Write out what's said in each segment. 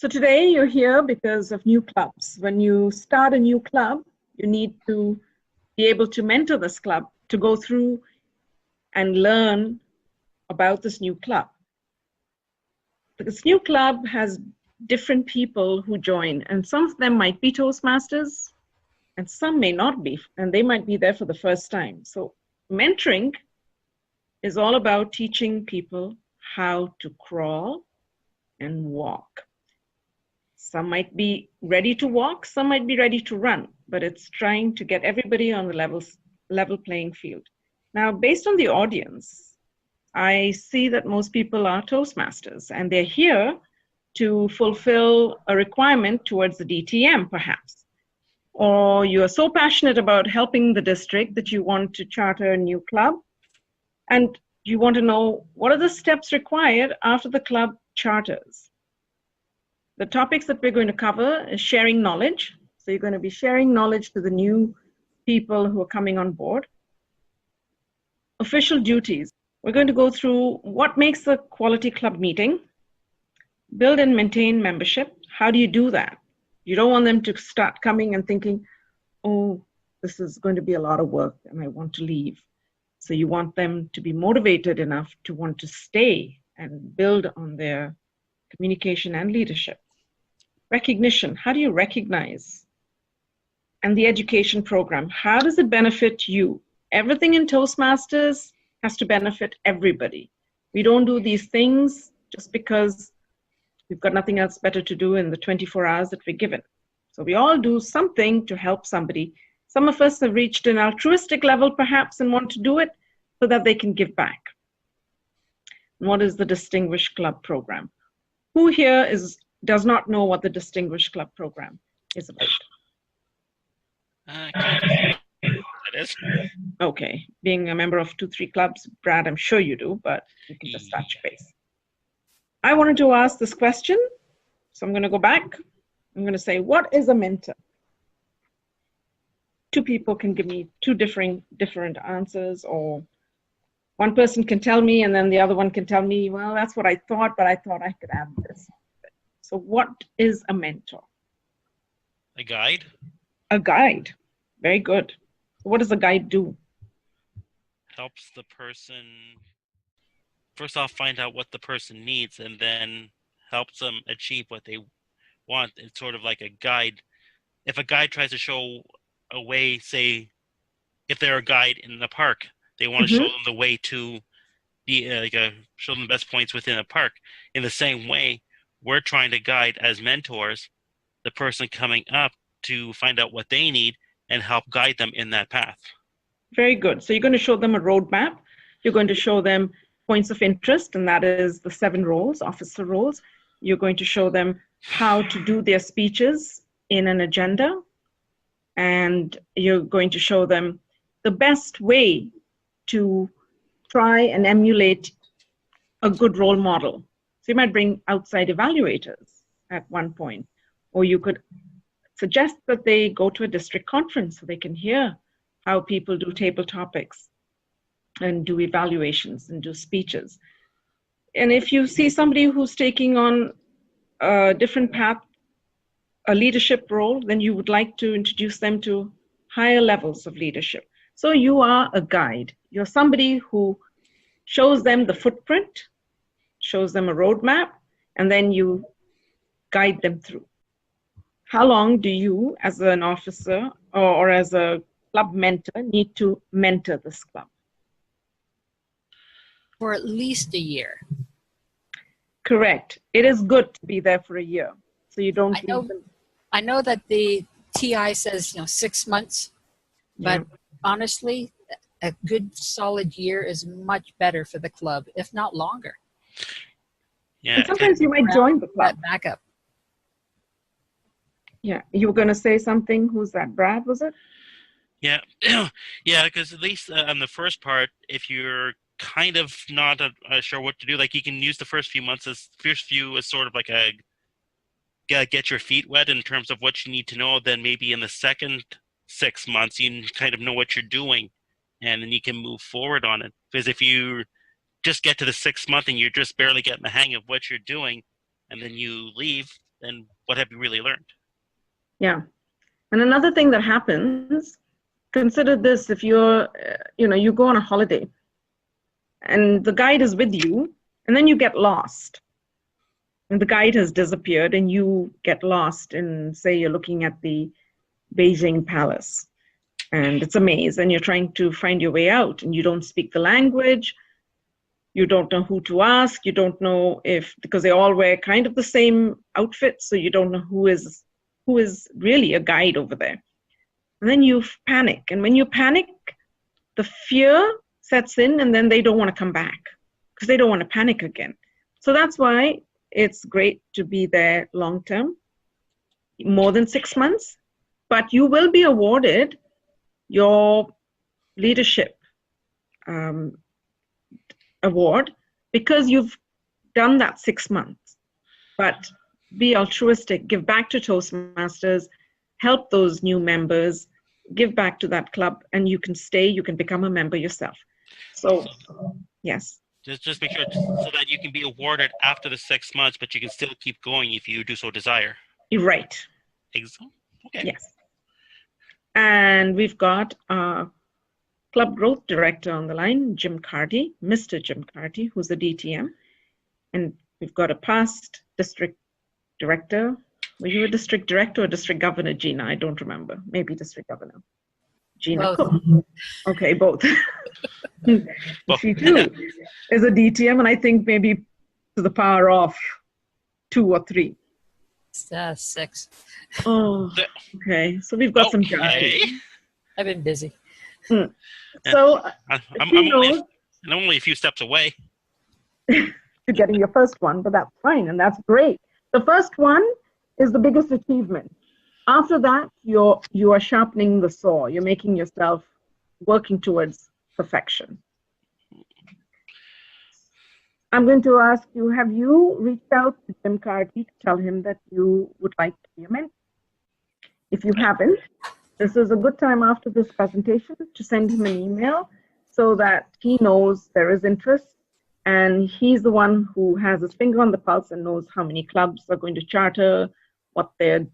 So today you're here because of new clubs. When you start a new club, you need to be able to mentor this club to go through and learn about this new club. This new club has different people who join, and some of them might be Toastmasters, and some may not be, and they might be there for the first time. So mentoring is all about teaching people how to crawl and walk. Some might be ready to walk, some might be ready to run, but it's trying to get everybody on the level playing field. Now, based on the audience, I see that most people are Toastmasters, and they're here to fulfill a requirement towards the DTM, perhaps. Or you are so passionate about helping the district that you want to charter a new club, and you want to know what are the steps required after the club charters. The topics that we're going to cover is sharing knowledge. So you're going to be sharing knowledge to the new people who are coming on board. Official duties. We're going to go through what makes a quality club meeting, build and maintain membership. How do you do that? You don't want them to start coming and thinking, oh, this is going to be a lot of work and I want to leave. So you want them to be motivated enough to want to stay and build on their communication and leadership. Recognition, how do you recognize? And the education program, how does it benefit you? Everything in Toastmasters has to benefit everybody. We don't do these things just because we've got nothing else better to do in the 24 hours that we're given. So we all do something to help somebody. Some of us have reached an altruistic level perhaps and want to do it so that they can give back. And what is the Distinguished Club Program? Who here does not know what the Distinguished Club Program is about? That is. Okay, being a member of 2-3 clubs, Brad, I'm sure you do, but you can just touch base. I wanted to ask this question, so I'm going to go back. I'm going to say, what is a mentor? 2 people can give me 2 different answers, or one person can tell me and then the other one can tell me, well, that's what I thought, but I thought I could add this. So what is a mentor? A guide? A guide. Very good. What does a guide do? Helps the person, first off, find out what the person needs and then helps them achieve what they want. It's sort of like a guide. If a guide tries to show a way, say, if they're a guide in the park, they want to show them the way to be, show them the best points within a park. In the same way, we're trying to guide as mentors the person coming up to find out what they need and help guide them in that path. Very good. So you're going to show them a roadmap. You're going to show them points of interest, and that is the 7 roles, officer roles. You're going to show them how to do their speeches in an agenda, and you're going to show them the best way to try and emulate a good role model. So you might bring outside evaluators at one point, or you could suggest that they go to a district conference so they can hear how people do table topics and do evaluations and do speeches. And if you see somebody who's taking on a different path, a leadership role, then you would like to introduce them to higher levels of leadership. So you are a guide. You're somebody who shows them the footprint, shows them a roadmap, and then you guide them through. How long do you, as an officer or as a club mentor, need to mentor this club? For at least a year. Correct. It is good to be there for a year, so you don't. I know that the TI says 6 months, but honestly, a good solid year is much better for the club, if not longer. Yeah. And sometimes you might join the club. Backup. Yeah, you were going to say something. Who's that? Brad, was it? Yeah, yeah. Because at least on the first part, if you're kind of not sure what to do, like you can use the first few months as sort of like a get your feet wet in terms of what you need to know. Then maybe in the second 6 months, you kind of know what you're doing, and then you can move forward on it. Because if you just get to the 6th month and you're just barely getting the hang of what you're doing, and then you leave, then what have you really learned? Yeah. And another thing that happens, consider this, if you're, you go on a holiday and the guide is with you and then you get lost and the guide has disappeared and you get lost and say you're looking at the Beijing Palace and it's a maze and you're trying to find your way out and you don't speak the language, you don't know who to ask, you don't know because they all wear kind of the same outfit, so you don't know who is really a guide over there. And then you panic. And when you panic, the fear sets in and then they don't want to come back because they don't want to panic again. So that's why it's great to be there long term, more than 6 months, but you will be awarded your leadership award because you've done that 6 months. But be altruistic, give back to Toastmasters, help those new members, give back to that club, and you can stay, you can become a member yourself. So, yes. Just make sure so that you can be awarded after the 6 months, but you can still keep going if you do so desire. You're right. Okay. Yes. And we've got our Club Growth Director on the line, Jim Carty, Mr. Jim Carty, who's a DTM. And we've got a past district director. Were you a district director or district governor, Gina? I don't remember. Maybe district governor. Gina Both. Cook. Okay, both. She too is a DTM, and I think maybe to the power of 2 or 3. 6. Oh, okay. So we've got some judges. I've been busy. So I'm only a few steps away to getting your first one, but that's fine, and that's great. The first one is the biggest achievement. After that, you are sharpening the saw. You're making yourself working towards perfection. I'm going to ask you, have you reached out to Jim Carty to tell him that you would like to be a mentor? If you haven't, this is a good time after this presentation to send him an email so that he knows there is interest, and he's the one who has his finger on the pulse and knows how many clubs are going to charter, what their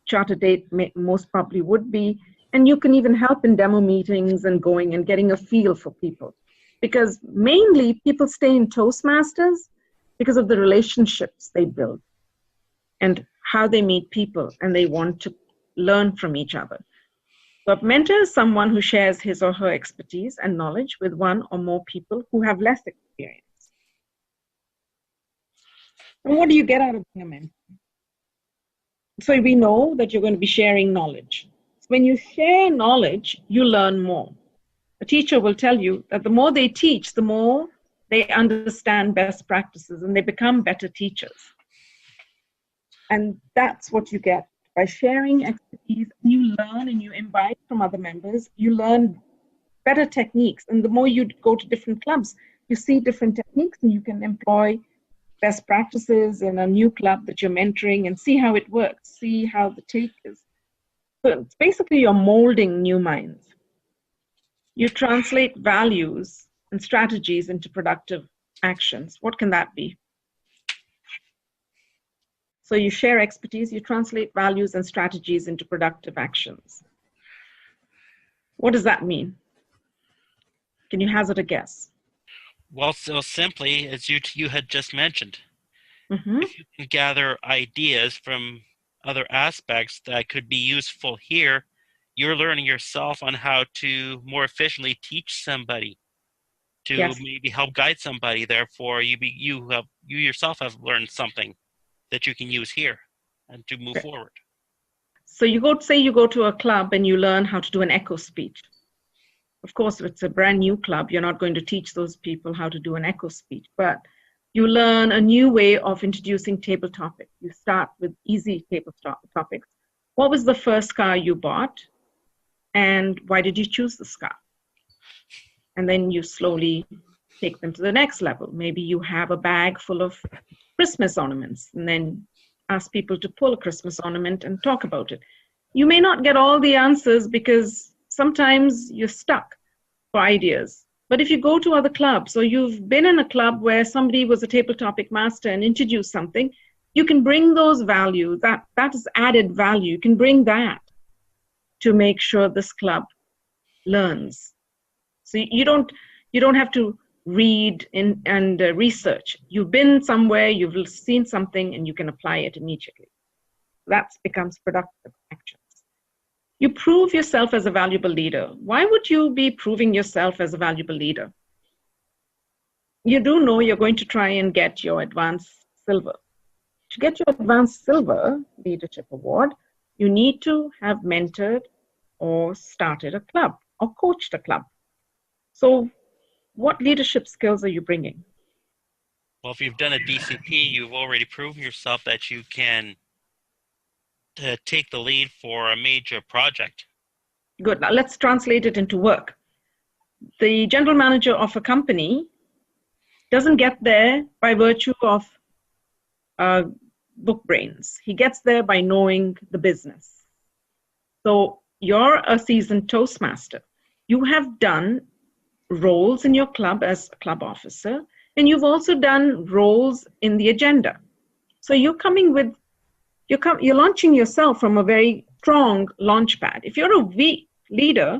charter date most probably would be, and you can even help in demo meetings and going and getting a feel for people. Because mainly people stay in Toastmasters because of the relationships they build and how they meet people and they want to learn from each other. So a mentor is someone who shares his or her expertise and knowledge with one or more people who have less experience. And what do you get out of being a mentor? So we know that you're going to be sharing knowledge. When you share knowledge, you learn more. A teacher will tell you that the more they teach, the more they understand best practices and they become better teachers. And that's what you get. By sharing expertise, you learn and you imbibe from other members, you learn better techniques. And the more you go to different clubs, you see different techniques and you can employ best practices in a new club that you're mentoring and see how it works, see how the take is. So it's basically you're molding new minds. You translate values and strategies into productive actions. What can that be? So you share expertise, you translate values and strategies into productive actions. What does that mean? Can you hazard a guess? Well, so simply, as you had just mentioned, Mm-hmm. if you can gather ideas from other aspects that could be useful here, you're learning yourself on how to more efficiently teach somebody, to Yes. maybe help guide somebody. Therefore, you yourself have learned something that you can use here and to move forward. So you go to a club and you learn how to do an echo speech. Of course, if it's a brand new club, you're not going to teach those people how to do an echo speech, but you learn a new way of introducing table topics. You start with easy table topics. What was the first car you bought? And why did you choose this car? And then you slowly take them to the next level. Maybe you have a bag full of Christmas ornaments and then ask people to pull a Christmas ornament and talk about it. You may not get all the answers because sometimes you're stuck for ideas. But if you go to other clubs or you've been in a club where somebody was a table topic master and introduced something, you can bring those values, that is added value. You can bring that to make sure this club learns. So you don't have to read and research. You've been somewhere, you've seen something, and you can apply it immediately. That becomes productive actions. You prove yourself as a valuable leader. Why would you be proving yourself as a valuable leader? You do know you're going to try and get your advanced silver. To get your advanced silver leadership award, you need to have mentored or started a club or coached a club. So what leadership skills are you bringing? Well, if you've done a DCP, you've already proven yourself that you can take the lead for a major project. Good. Now let's translate it into work. The general manager of a company doesn't get there by virtue of book brains. He gets there by knowing the business. So you're a seasoned Toastmaster. You have done roles in your club as a club officer, and you've also done roles in the agenda. So you're coming with, you're launching yourself from a very strong launch pad. If you're a weak leader,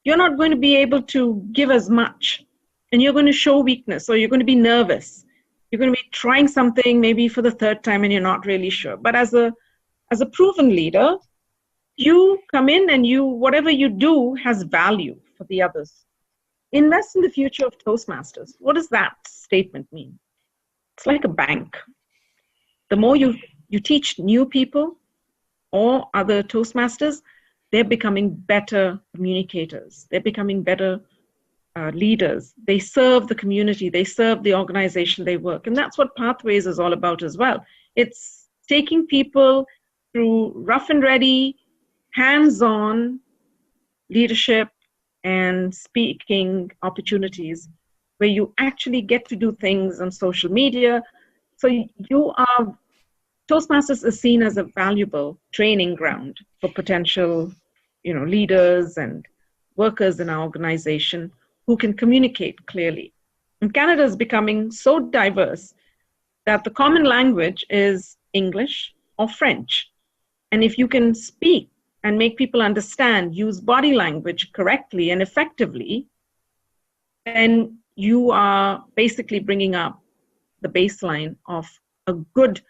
you're not going to be able to give as much, and you're going to show weakness, or you're going to be nervous. You're going to be trying something maybe for the third time and you're not really sure. But as a proven leader, you come in and whatever you do has value for the others. Invest in the future of Toastmasters. What does that statement mean? It's like a bank. The more you teach new people or other Toastmasters, they're becoming better communicators. They're becoming better leaders. They serve the community. They serve the organization they work. And that's what Pathways is all about as well. It's taking people through rough and ready, hands-on leadership and speaking opportunities where you actually get to do things on social media. So Toastmasters is seen as a valuable training ground for potential, leaders and workers in our organization who can communicate clearly. And Canada is becoming so diverse that the common language is English or French. And if you can speak and make people understand, use body language correctly and effectively, then you are basically bringing up the baseline of a good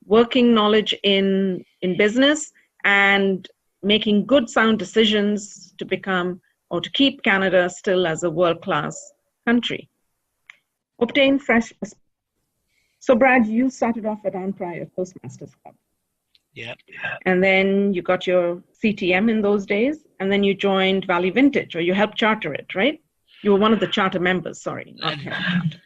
working knowledge in business and making good sound decisions to become or to keep Canada still as a world-class country. Obtain fresh. So Brad, you started off at Ann Pryor Toastmasters Club. Yep. And then you got your CTM in those days, and then you joined Valley Vintage, or you helped charter it, right? You were one of the charter members, sorry. Not charter.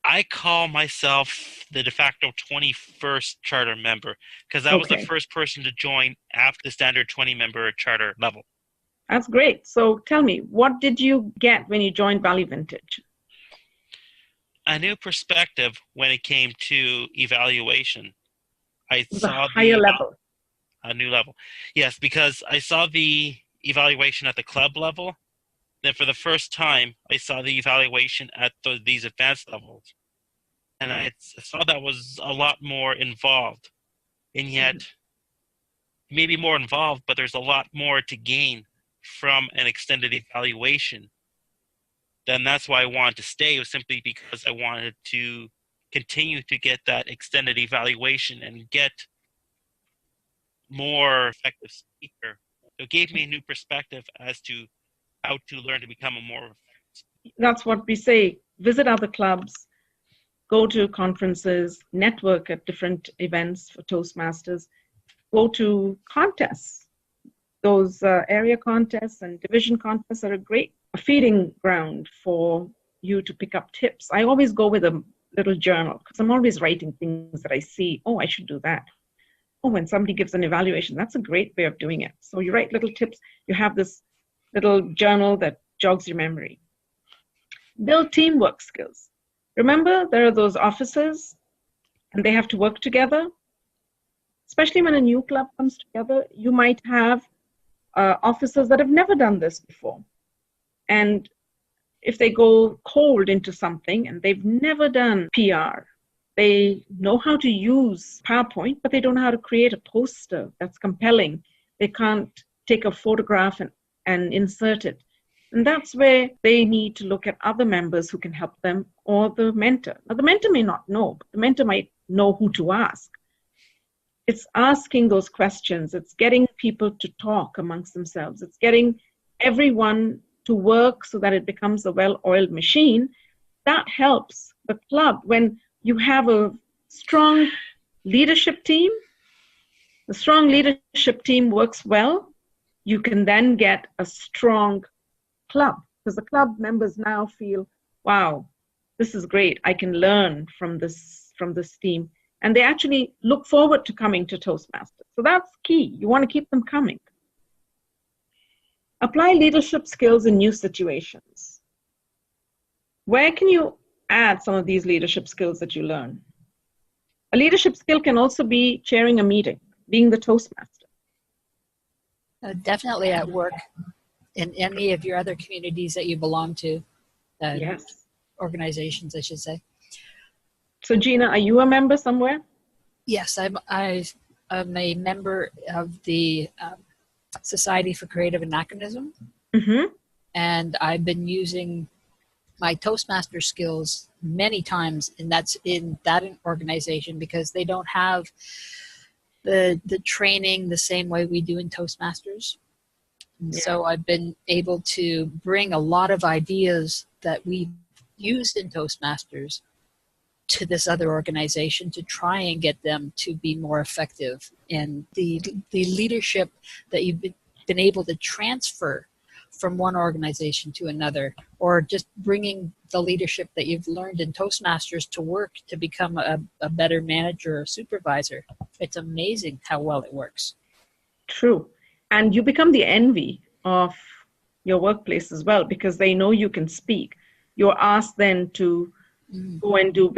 I call myself the de facto 21st charter member because I was the first person to join after the standard 20-member charter level. That's great. So tell me, what did you get when you joined Valley Vintage? A new perspective when it came to evaluation. I saw a higher level. A new level. Yes, because I saw the evaluation at the club level. Then for the first time, I saw the evaluation at these advanced levels. And I saw that was a lot more involved. And yet, maybe more involved, but there's a lot more to gain from an extended evaluation. Then that's why I wanted to stay. It was simply because I wanted to continue to get that extended evaluation and get more effective speaker. So it gave me a new perspective as to how to learn to become a more effective speaker. That's what we say. Visit other clubs, go to conferences, network at different events for Toastmasters, go to contests. Those area contests and division contests are a great feeding ground for you to pick up tips. I always go with a little journal because I'm always writing things that I see. Oh, I should do that. Oh, when somebody gives an evaluation, that's a great way of doing it. So you write little tips. You have this little journal that jogs your memory. Build teamwork skills. Remember, there are those officers and they have to work together. Especially when a new club comes together, you might have officers that have never done this before. And if they go cold into something and they've never done PR, They know how to use PowerPoint, but they don't know how to create a poster that's compelling. They can't take a photograph and insert it. And that's where they need to look at other members who can help them, or the mentor. Now, the mentor may not know, but the mentor might know who to ask. It's asking those questions. It's getting people to talk amongst themselves. It's getting everyone to work so that it becomes a well-oiled machine. That helps the club. When you have a strong leadership team, the strong leadership team works well, you can then get a strong club, because the club members now feel, wow, this is great. I can learn from this team. And they actually look forward to coming to Toastmasters. So that's key. You want to keep them coming. Apply leadership skills in new situations. Where can you add some of these leadership skills that you learn? A leadership skill can also be chairing a meeting, being the Toastmaster. Definitely at work, in any of your other communities that you belong to. Yes. Organizations, I should say. So Gina, are you a member somewhere? Yes, I'm a member of the Society for Creative Anachronism. Mm-hmm. And I've been using my Toastmaster skills many times, and that's in that organization, because they don't have the training the same way we do in Toastmasters. And so I've been able to bring a lot of ideas that we've used in Toastmasters to this other organization to try and get them to be more effective. And the leadership that you've been able to transfer from one organization to another, or just bringing the leadership that you've learned in Toastmasters to work to become a better manager or supervisor. It's amazing how well it works. True. And you become the envy of your workplace as well, because they know you can speak. You're asked then to go and do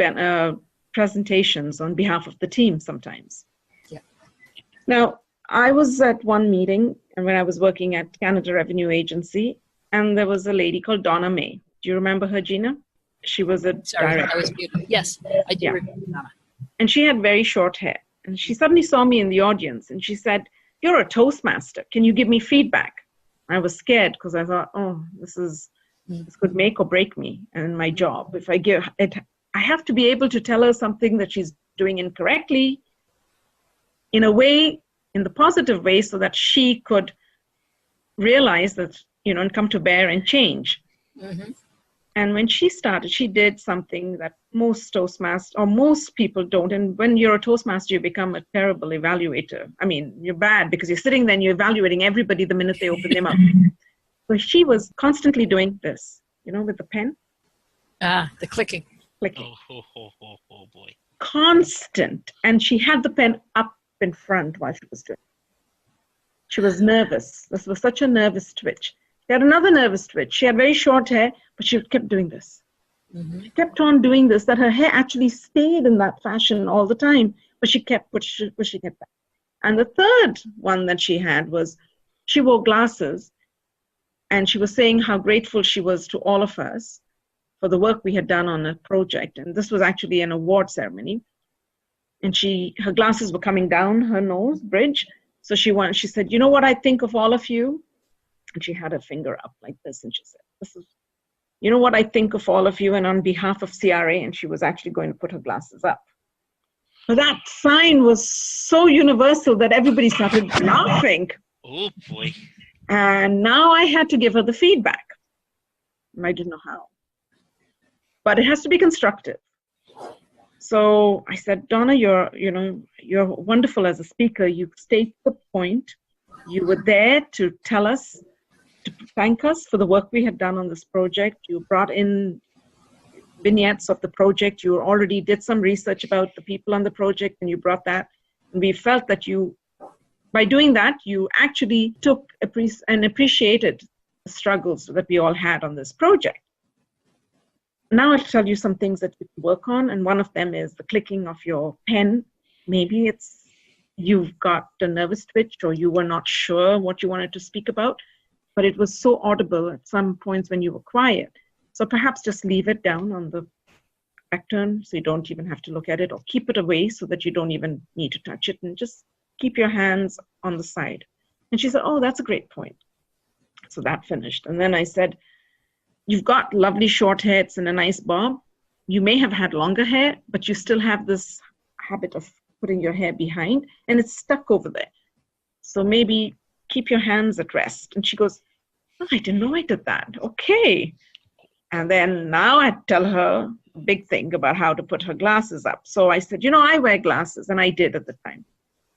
presentations on behalf of the team sometimes. Yeah. Now, I was at one meeting, and when I was working at Canada Revenue Agency, and there was a lady called Donna May. Do you remember her, Gina? She was a director. That was beautiful. Yes, I do remember Donna. And she had very short hair. And she suddenly saw me in the audience, and she said, "You're a Toastmaster. Can you give me feedback?" I was scared, because I thought, oh, this could make or break me and my job. If I give it, I have to be able to tell her something that she's doing incorrectly in a way, in the positive way, so that she could realize that, and come to bear and change. Mm-hmm. And when she started, she did something that most Toastmasters, or most people don't. And when you're a Toastmaster, you become a terrible evaluator. I mean, you're bad, because you're sitting there and you're evaluating everybody the minute they open their mouth. So she was constantly doing this, with the pen. The clicking. Oh boy. Constant. And she had the pen up in front while she was doing it. She was nervous. This was such a nervous twitch. She had another nervous twitch. She had very short hair, but she kept doing this. Mm-hmm. She kept on doing this, that her hair actually stayed in that fashion all the time, but she kept pushing it back. And the third one that she had was, she wore glasses, and she was saying how grateful she was to all of us for the work we had done on a project. And this was actually an award ceremony. And her glasses were coming down her nose bridge. So she said, "You know what I think of all of you?" And she had her finger up like this, and she said, "You know what I think of all of you, and on behalf of CRA," and she was actually going to put her glasses up. But that sign was so universal that everybody started laughing. Oh boy. And now I had to give her the feedback. And I didn't know how. But it has to be constructive. So I said, "Donna, you're wonderful as a speaker. You state the point. You were there to tell us, to thank us for the work we had done on this project. You brought in vignettes of the project. You already did some research about the people on the project, and you brought that. And we felt that by doing that, you actually took and appreciated the struggles that we all had on this project. Now I'll tell you some things that you can work on, and one of them is the clicking of your pen. Maybe you've got a nervous twitch, or you were not sure what you wanted to speak about, but it was so audible at some points when you were quiet. So perhaps just leave it down on the lectern so you don't even have to look at it, or keep it away so that you don't even need to touch it, and just keep your hands on the side. And she said, oh, that's a great point. So that finished. And then I said, you've got lovely short hair, it's in a nice bob. You may have had longer hair, but you still have this habit of putting your hair behind, and it's stuck over there. So maybe keep your hands at rest. And she goes, oh, I didn't know I did that. Okay. And then now I tell her a big thing about how to put her glasses up. So I said, I wear glasses, and I did at the time.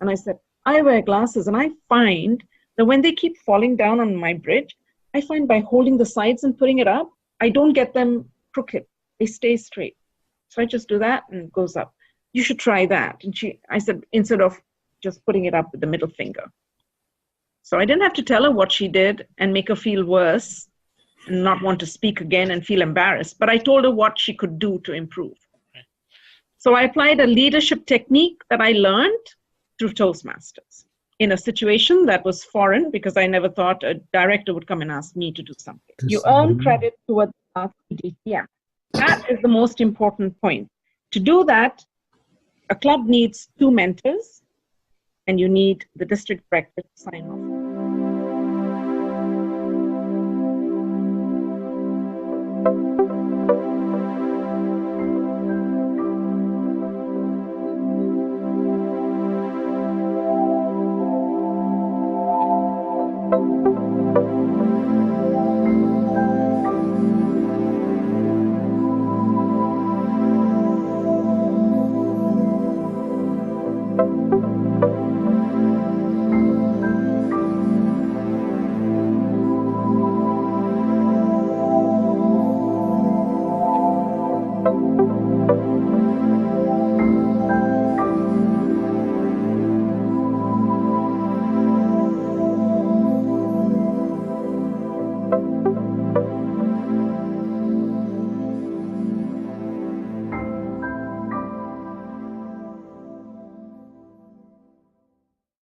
And I said, I wear glasses, and I find that when they keep falling down on my bridge, I find by holding the sides and putting it up, I don't get them crooked. They stay straight. So I just do that and it goes up. You should try that. And I said, instead of just putting it up with the middle finger. So I didn't have to tell her what she did and make her feel worse and not want to speak again and feel embarrassed. But I told her what she could do to improve. So I applied a leadership technique that I learned through Toastmasters in a situation that was foreign, because I never thought a director would come and ask me to do something. You earn credit towards DTM. That is the most important point. To do that, a club needs 2 mentors, and you need the district director to sign off.